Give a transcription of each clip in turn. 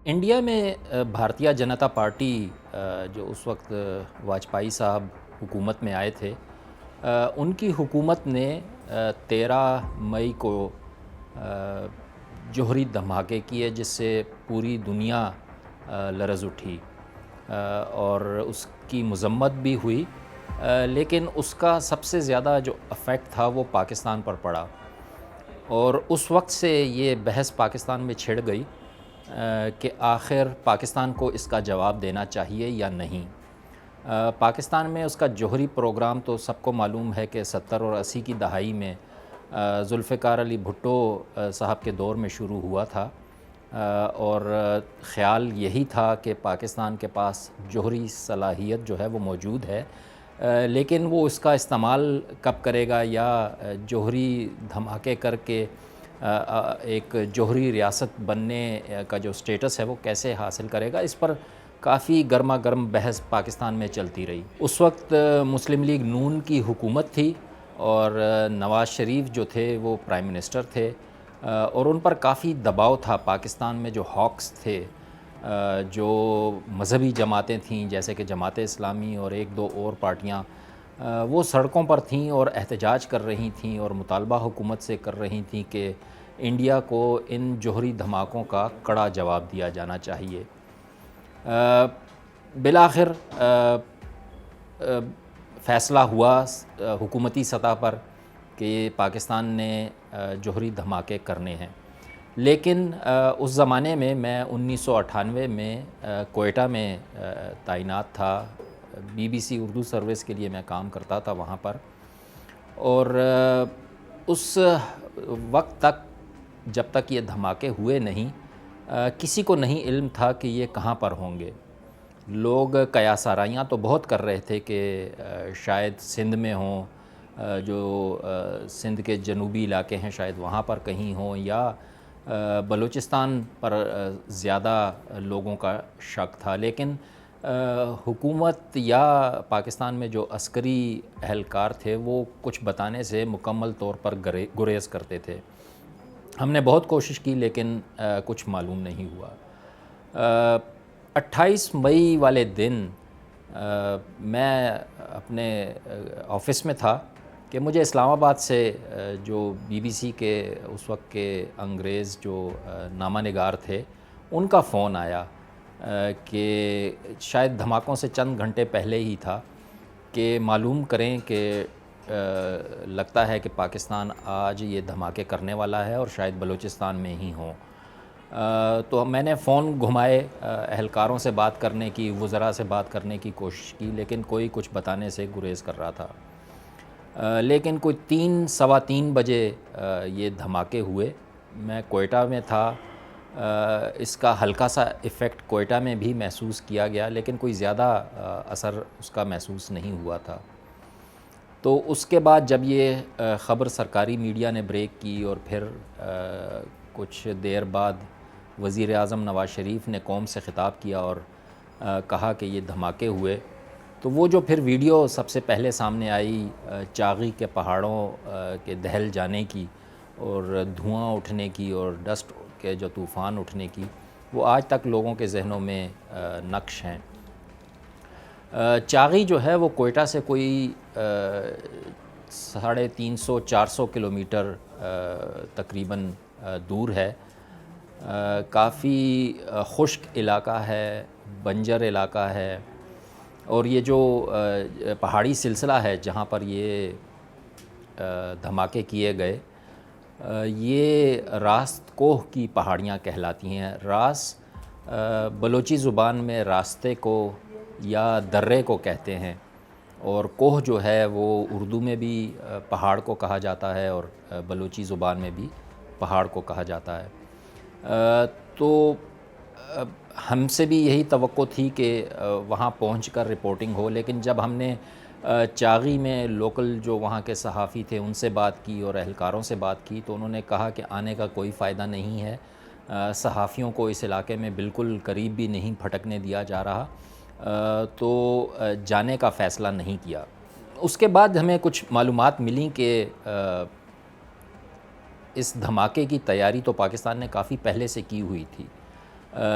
India میں Bharatiya Janata party جو اس وقت واجپئی صاحب حکومت میں آئے تھے، ان کی حکومت نے 13 مئی کو جوہری دھماکے کیے جس سے پوری دنیا لرز اٹھی اور اس کی مذمت بھی ہوئی، لیکن اس کا سب سے زیادہ جو افیکٹ تھا وہ پاکستان پر پڑا، اور اس وقت سے یہ بحث پاکستان میں چھڑ گئی کہ آخر پاکستان کو اس کا جواب دینا چاہیے یا نہیں۔ پاکستان میں اس کا جوہری پروگرام تو سب کو معلوم ہے کہ 70 اور 80 کی دہائی میں ذوالفقار علی بھٹو صاحب کے دور میں شروع ہوا تھا، اور خیال یہی تھا کہ پاکستان کے پاس جوہری صلاحیت جو ہے وہ موجود ہے، لیکن وہ اس کا استعمال کب کرے گا یا جوہری دھماکے کر کے ایک جوہری ریاست بننے کا جو سٹیٹس ہے وہ کیسے حاصل کرے گا، اس پر کافی گرما گرم بحث پاکستان میں چلتی رہی۔ اس وقت مسلم لیگ نون کی حکومت تھی اور نواز شریف جو تھے وہ پرائم منسٹر تھے، اور ان پر کافی دباؤ تھا۔ پاکستان میں جو ہاکس تھے، جو مذہبی جماعتیں تھیں جیسے کہ جماعت اسلامی اور ایک دو اور پارٹیاں، وہ سڑکوں پر تھیں اور احتجاج کر رہی تھیں اور مطالبہ حکومت سے کر رہی تھیں کہ انڈیا کو ان جوہری دھماکوں کا کڑا جواب دیا جانا چاہیے۔ بالآخر فیصلہ ہوا حکومتی سطح پر کہ پاکستان نے جوہری دھماکے کرنے ہیں، لیکن اس زمانے میں 1998 میں کوئٹہ میں تعینات تھا، BBC اردو سروس کے لیے میں کام کرتا تھا وہاں پر، اور اس وقت تک جب تک یہ دھماکے ہوئے نہیں، کسی کو نہیں علم تھا کہ یہ کہاں پر ہوں گے۔ لوگ قیاس آرائیاں تو بہت کر رہے تھے کہ شاید سندھ میں ہوں، جو سندھ کے جنوبی علاقے ہیں شاید وہاں پر کہیں ہوں، یا بلوچستان پر زیادہ لوگوں کا شک تھا، لیکن حکومت یا پاکستان میں جو عسکری اہلکار تھے وہ کچھ بتانے سے مکمل طور پر گریز کرتے تھے۔ ہم نے بہت کوشش کی لیکن کچھ معلوم نہیں ہوا۔ 28 مئی والے دن میں اپنے آفس میں تھا کہ مجھے اسلام آباد سے جو BBC کے اس وقت کے انگریز جو نامہ نگار تھے ان کا فون آیا کہ شاید دھماکوں سے چند گھنٹے پہلے ہی تھا کہ معلوم کریں کہ لگتا ہے کہ پاکستان آج یہ دھماکے کرنے والا ہے اور شاید بلوچستان میں ہی ہوں۔ تو میں نے فون گھمائے، اہلکاروں سے بات کرنے کی، وزراء سے بات کرنے کی کوشش کی، لیکن کوئی کچھ بتانے سے گریز کر رہا تھا۔ لیکن کوئی 3 سوا 3 بجے یہ دھماکے ہوئے۔ میں کوئٹہ میں تھا، اس کا ہلکا سا ایفیکٹ کوئٹہ میں بھی محسوس کیا گیا، لیکن کوئی زیادہ اثر اس کا محسوس نہیں ہوا تھا۔ تو اس کے بعد جب یہ خبر سرکاری میڈیا نے بریک کی اور پھر کچھ دیر بعد وزیر اعظم نواز شریف نے قوم سے خطاب کیا اور کہا کہ یہ دھماکے ہوئے، تو وہ جو پھر ویڈیو سب سے پہلے سامنے آئی چاغی کے پہاڑوں کے دہل جانے کی اور دھواں اٹھنے کی اور ڈسٹ کے جو طوفان اٹھنے کی، وہ آج تک لوگوں کے ذہنوں میں نقش ہیں۔ چاغی جو ہے وہ کوئٹہ سے کوئی 350-400 کلومیٹر تقریباً دور ہے۔ کافی خشک علاقہ ہے، بنجر علاقہ ہے، اور یہ جو پہاڑی سلسلہ ہے جہاں پر یہ دھماکے کیے گئے، یہ راست کوہ کی پہاڑیاں کہلاتی ہیں۔ راس بلوچی زبان میں راستے کو یا درے کو کہتے ہیں، اور کوہ جو ہے وہ اردو میں بھی پہاڑ کو کہا جاتا ہے اور بلوچی زبان میں بھی پہاڑ کو کہا جاتا ہے۔ تو ہم سے بھی یہی توقع تھی کہ وہاں پہنچ کر رپورٹنگ ہو، لیکن جب ہم نے چاغی میں لوکل جو وہاں کے صحافی تھے ان سے بات کی اور اہلکاروں سے بات کی تو انہوں نے کہا کہ آنے کا کوئی فائدہ نہیں ہے، صحافیوں کو اس علاقے میں بالکل قریب بھی نہیں پھٹکنے دیا جا رہا، تو جانے کا فیصلہ نہیں کیا۔ اس کے بعد ہمیں کچھ معلومات ملیں کہ اس دھماکے کی تیاری تو پاکستان نے کافی پہلے سے کی ہوئی تھی۔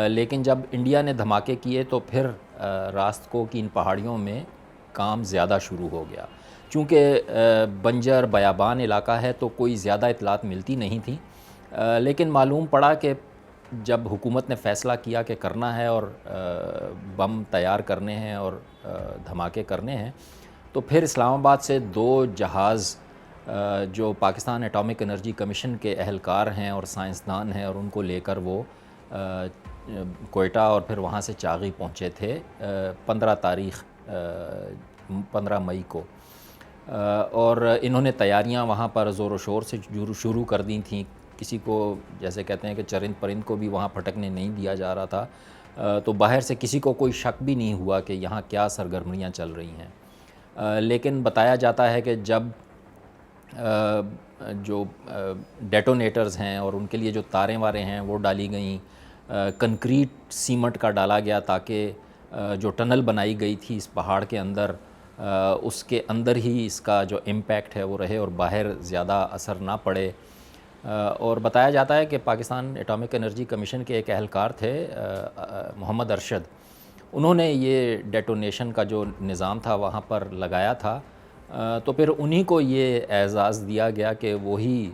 لیکن جب انڈیا نے دھماکے کیے تو پھر راستکو کی ان پہاڑیوں میں کام زیادہ شروع ہو گیا. چونکہ بنجر بیابان علاقہ ہے تو کوئی زیادہ اطلاعات ملتی نہیں تھیں، لیکن معلوم پڑا کہ جب حکومت نے فیصلہ کیا کہ کرنا ہے اور بم تیار کرنے ہیں اور دھماکے کرنے ہیں، تو پھر اسلام آباد سے 2 جہاز جو پاکستان ایٹامک انرجی کمیشن کے اہلکار ہیں اور سائنسدان ہیں، اور ان کو لے کر وہ کوئٹہ اور پھر وہاں سے چاغی پہنچے تھے 15 مئی کو. اور انہوں نے تیاریاں وہاں پر زور و شور سے شروع کر دی تھیں. کسی کو جیسے کہتے ہیں کہ چرند پرند کو بھی وہاں پھٹکنے نہیں دیا جا رہا تھا، تو باہر سے کسی کو کوئی شک بھی نہیں ہوا کہ یہاں کیا سرگرمیاں چل رہی ہیں. لیکن بتایا جاتا ہے کہ جب جو ڈیٹونیٹرز ہیں اور ان کے لیے جو تاریں واریں ہیں وہ ڈالی گئیں، کنکریٹ سیمنٹ کا ڈالا گیا تاکہ جو ٹنل بنائی گئی تھی اس پہاڑ کے اندر، اس کے اندر ہی اس کا جو امپیکٹ ہے وہ رہے اور باہر زیادہ اثر نہ پڑے. اور بتایا جاتا ہے کہ پاکستان ایٹامک انرجی کمیشن کے ایک اہلکار تھے محمد ارشد، انہوں نے یہ ڈیٹونیشن کا جو نظام تھا وہاں پر لگایا تھا. تو پھر انہی کو یہ اعزاز دیا گیا کہ وہی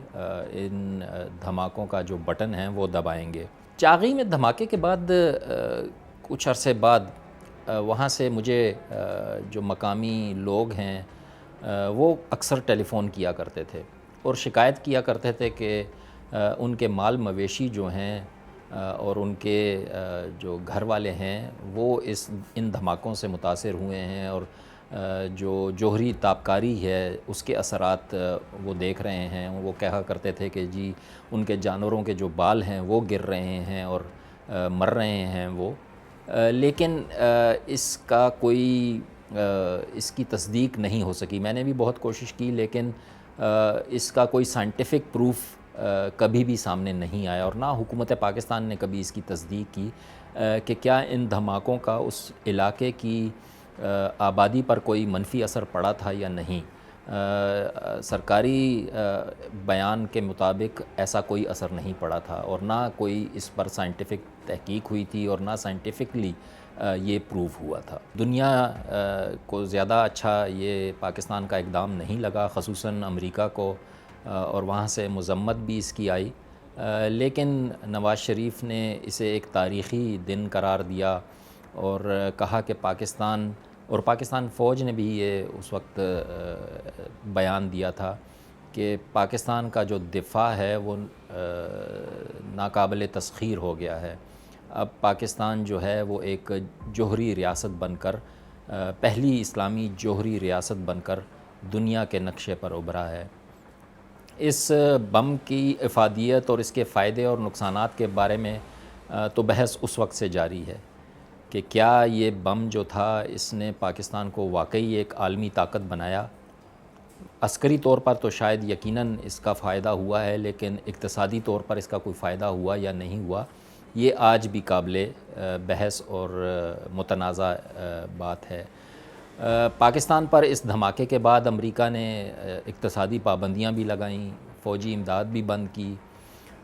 ان دھماکوں کا جو بٹن ہیں وہ دبائیں گے. چاغی میں دھماکے کے بعد کچھ عرصے بعد وہاں سے مجھے جو مقامی لوگ ہیں وہ اکثر ٹیلی فون کیا کرتے تھے اور شکایت کیا کرتے تھے کہ ان کے مال مویشی جو ہیں اور ان کے جو گھر والے ہیں وہ ان دھماکوں سے متاثر ہوئے ہیں، اور جو جوہری تابکاری ہے اس کے اثرات وہ دیکھ رہے ہیں. وہ کہا کرتے تھے کہ جی ان کے جانوروں کے جو بال ہیں وہ گر رہے ہیں اور مر رہے ہیں وہ. لیکن اس کا کوئی اس کی تصدیق نہیں ہو سکی. میں نے بھی بہت کوشش کی لیکن اس کا کوئی سائنٹیفک پروف کبھی بھی سامنے نہیں آیا، اور نہ حکومت پاکستان نے کبھی اس کی تصدیق کی کہ کیا ان دھماکوں کا اس علاقے کی آبادی پر کوئی منفی اثر پڑا تھا یا نہیں. سرکاری بیان کے مطابق ایسا کوئی اثر نہیں پڑا تھا، اور نہ کوئی اس پر سائنٹیفک تحقیق ہوئی تھی اور نہ سائنٹیفکلی یہ پروف ہوا تھا. دنیا کو زیادہ اچھا یہ پاکستان کا اقدام نہیں لگا، خصوصاً امریکہ کو، اور وہاں سے مذمت بھی اس کی آئی. لیکن نواز شریف نے اسے ایک تاریخی دن قرار دیا اور کہا کہ پاکستان فوج نے بھی یہ اس وقت بیان دیا تھا کہ پاکستان کا جو دفاع ہے وہ ناقابل تسخیر ہو گیا ہے. اب پاکستان جو ہے وہ ایک جوہری ریاست بن کر، پہلی اسلامی جوہری ریاست بن کر دنیا کے نقشے پر ابھرا ہے. اس بم کی افادیت اور اس کے فائدے اور نقصانات کے بارے میں تو بحث اس وقت سے جاری ہے کہ کیا یہ بم جو تھا اس نے پاکستان کو واقعی ایک عالمی طاقت بنایا. عسکری طور پر تو شاید یقیناً اس کا فائدہ ہوا ہے، لیکن اقتصادی طور پر اس کا کوئی فائدہ ہوا یا نہیں ہوا یہ آج بھی قابل بحث اور متنازع بات ہے. پاکستان پر اس دھماکے کے بعد امریکہ نے اقتصادی پابندیاں بھی لگائیں، فوجی امداد بھی بند کی،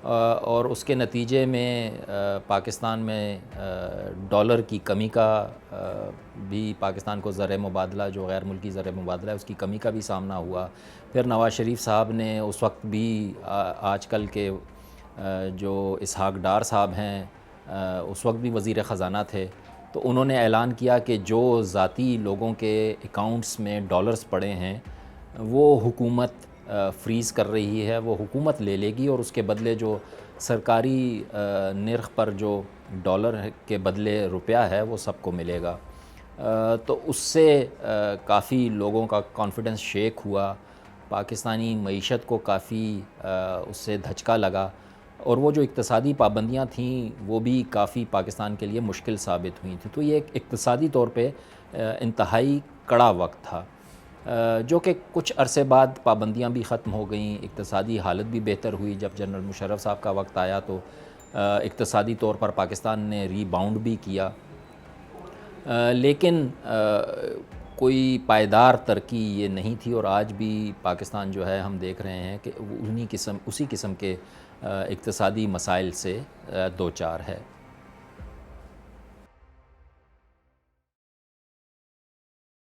اور اس کے نتیجے میں پاکستان میں ڈالر کی کمی کا بھی، پاکستان کو زر مبادلہ جو غیر ملکی زر مبادلہ ہے اس کی کمی کا بھی سامنا ہوا. پھر نواز شریف صاحب نے اس وقت بھی، آج کل کے جو اسحاق ڈار صاحب ہیں اس وقت بھی وزیر خزانہ تھے، تو انہوں نے اعلان کیا کہ جو ذاتی لوگوں کے اکاؤنٹس میں ڈالرز پڑے ہیں وہ حکومت فریز کر رہی ہے، وہ حکومت لے لے گی، اور اس کے بدلے جو سرکاری نرخ پر جو ڈالر کے بدلے روپیہ ہے وہ سب کو ملے گا. تو اس سے کافی لوگوں کا کانفیڈنس شیک ہوا، پاکستانی معیشت کو کافی اس سے دھچکا لگا، اور وہ جو اقتصادی پابندیاں تھیں وہ بھی کافی پاکستان کے لیے مشکل ثابت ہوئی تھیں. تو یہ ایک اقتصادی طور پہ انتہائی کڑا وقت تھا، جو کہ کچھ عرصے بعد پابندیاں بھی ختم ہو گئیں، اقتصادی حالت بھی بہتر ہوئی. جب جنرل مشرف صاحب کا وقت آیا تو اقتصادی طور پر پاکستان نے ری باؤنڈ بھی کیا، لیکن کوئی پائیدار ترقی یہ نہیں تھی. اور آج بھی پاکستان جو ہے ہم دیکھ رہے ہیں کہ اسی قسم کے اقتصادی مسائل سے دوچار ہے.